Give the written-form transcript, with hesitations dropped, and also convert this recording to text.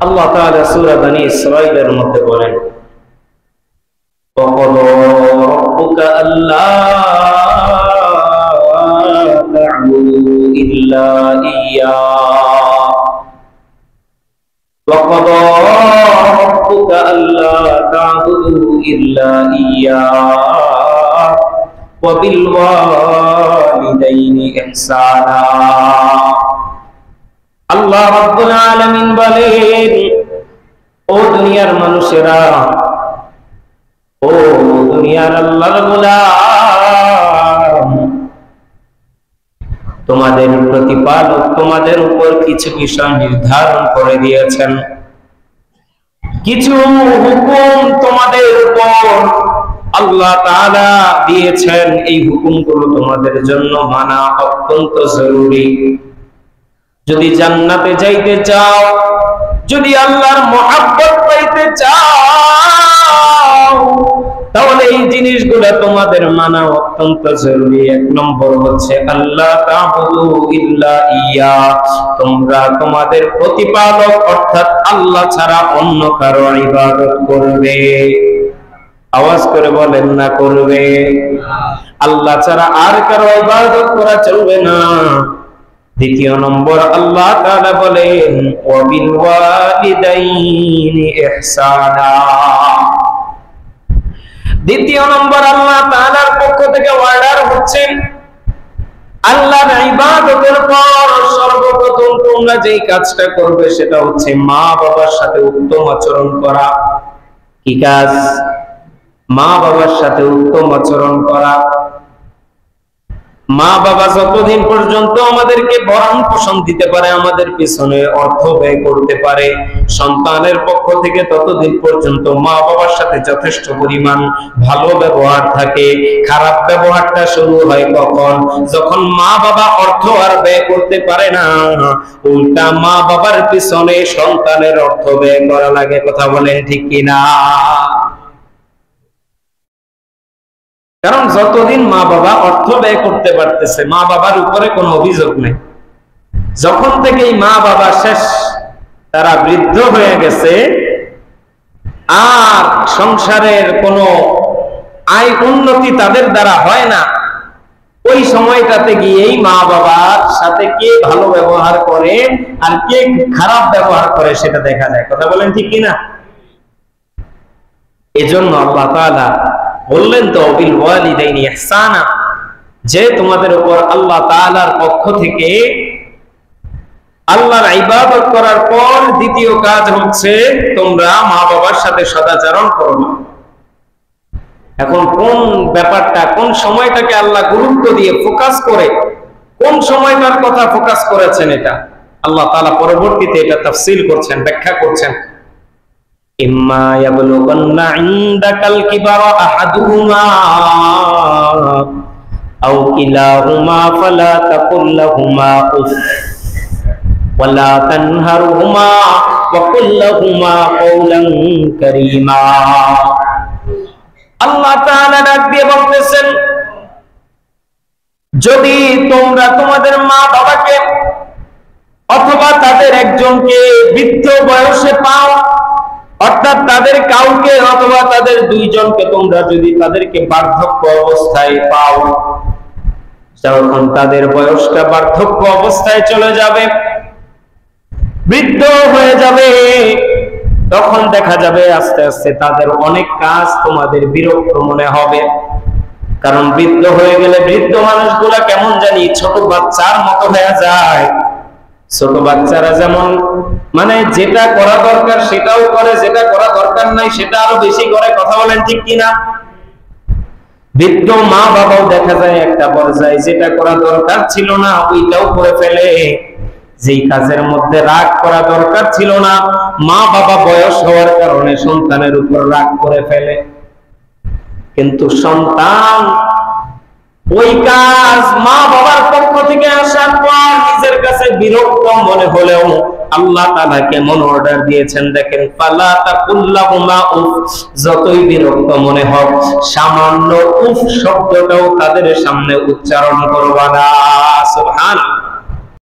আল্লাহ তাআলা সূরা বনী ইসরাঈলের মধ্যে বলেন, وَقَضَى رَبُّكَ أَلَّا تَعْبُدُوا إِلَّا إِيَّاهُ وَقَضَى رَبُّكَ أَلَّا تَعْبُدُوا إِلَّا إِيَّاهُ وَبِالْوَالِدَيْنِ إِحْسَانًا। আল্লাহ রাব্বুল আলামিন বলেন, ও দুনিয়ার মানুষেরা, ও দুনিয়ার আল্লাহর গোলাম, তোমাদের প্রতিপালক তোমাদের উপর কিছু বিষয় নির্ধারণ করে দিয়েছেন, কিছু হুকুম তোমাদের উপর আল্লাহ তাআলা দিয়েছেন। এই হুকুমগুলো তোমাদের জন্য মানা অত্যন্ত জরুরি। যদি জান্নাতে যাইতে চাও, যদি আল্লাহর মহব্বত পাইতে চাও, তাহলে এই জিনিসগুলো তোমাদের মানা অত্যন্ত জরুরি। এক নম্বর হচ্ছে আল্লাহ তা'বুদু ইল্লা ইয়া, তোমরা তোমাদের প্রতিপালক অর্থাৎ আল্লাহ ছাড়া অন্য কারো ইবাদত করবে। আওয়াজ করে বলেন না, করবে। আল্লাহ ছাড়া আর কারো ইবাদত করা চলবে না। দ্বিতীয় নম্বর আল্লাহ তাআলা বলেন, ওয়া বিল ওয়ালিদাইনি ইহসানা। দ্বিতীয় নম্বর আল্লাহ তাআলার পক্ষ থেকে অর্ডার হচ্ছে, আল্লাহর ইবাদতের পর সর্বপ্রথম তোমরা যেই কাজটা করবে সেটা হচ্ছে মা বাবার সাথে উত্তম আচরণ করা। কি কাজ? মা বাবার সাথে উত্তম আচরণ করা। মা বাবা যতদিন পর্যন্ত আমাদেরকে ভরণ পোষণ দিতে পারে, আমাদের পিছনে অর্থ ব্যয় করতে পারে সন্তানের পক্ষ থেকে, ততদিন পর্যন্ত মা বাবার সাথে যথেষ্ট পরিমাণ ভালো ব্যবহার থাকে। খারাপ ব্যবহারটা শুরু হয় কখন? যখন মা বাবা অর্থ আর ব্যয় করতে পারে না, উল্টা মা বাবার পিছনে সন্তানের অর্থ ব্যয় করা লাগে। কথা বলেন ঠিক কিনা? কারণ যতদিন মা বাবা অর্থ ব্যয় করতে পারতেছে, মা বাবার উপরে কোনো অভিযোগ নেই। যখন থেকে মা বাবা শেষ, তারা বৃদ্ধ হয়ে গেছে, আর সংসারের কোনো আয় উন্নতি তাদের দ্বারা হয় না, ওই সময়টাতে গিয়েই মা বাবার সাথে কে ভালো ব্যবহার করে আর কে খারাপ ব্যবহার করে সেটা দেখা যায়। কথা বলেন ঠিক কিনা? এজন্য আল্লাহ তাআলা বললেন তো বিল ওয়ালিদাইনি ইহসানা, যে তোমাদের উপর আল্লাহ তাআলার পক্ষ থেকে আল্লাহর ইবাদত করার পর দ্বিতীয় কাজ হচ্ছে তোমরা মা বাবার সাথে সদাচরণ করো। এখন কোন ব্যাপারটা, কোন সময়টাকে আল্লাহ গুরুত্ব দিয়ে ফোকাস করে, কোন সময়টার কথা ফোকাস করেছেন, এটা আল্লাহ তাআলা পরবর্তীতে এটা তাফসীল করছেন, ব্যাখ্যা করছেন। ইম্মা ইয়াবলুগান্না ইনদাকাল কিবারা আহাদুহুমা আও কিলাহুমা ফালা তাকুল লাহুমা উফ ওয়ালা তানহারহুমা ওয়া কুল লাহুমা কওলান কারীমা। আল্লাহ তাআলা ডাক দিয়ে বলতেছেন, যদি তোমরা তোমাদের মা বাবাকে অথবা তাদের একজনকে বৃদ্ধ বয়সে পাও, অর্থাৎ তাদের কাউকে অথবা তাদের দুইজনকে তোমরা যদি তাদেরকে বার্ধক্য অবস্থায় পাও, যখন তাদের বয়সটা বার্ধক্য অবস্থায় চলে যাবে, বৃদ্ধ হয়ে যাবে, তখন দেখা যাবে আস্তে আস্তে তাদের অনেক কাজ তোমাদের বিরক্ত মনে হবে। কারণ বৃদ্ধ হয়ে গেলে বৃদ্ধ মানুষগুলা কেমন জানি ছোট বাচ্চার মতো হয়ে যায়। ছোট বাচ্চারা যেমন মানে যেটা করা দরকার সেটাও করে, যেটা করা দরকার নাই সেটা আরো বেশি করে। কথা বলেন ঠিক কিনা? বৃদ্ধ মা বাবাও দেখা যায় একটা পর্যায়ে যেটা করা দরকার ছিল না ওইটাও করে ফেলে। যেই কাজের মধ্যে রাগ করা দরকার ছিল না, মা বাবা বয়স হওয়ার কারণে সন্তানের উপর রাগ করে ফেলে। কিন্তু সন্তান ওই কাজ মা বাবার পক্ষ থেকে আসার পর নিজের কাছে বিরক্ত মনে হলেও আল্লাহ তাআলা কেমন অর্ডার দিয়েছেন দেখেন, ফালা তাকুল লাহুমা উফ, যতই বিরক্ত মনে হোক সামান্য উফ শব্দটাও তাদের সামনে উচ্চারণ করবা না। সুবহানাল্লাহ।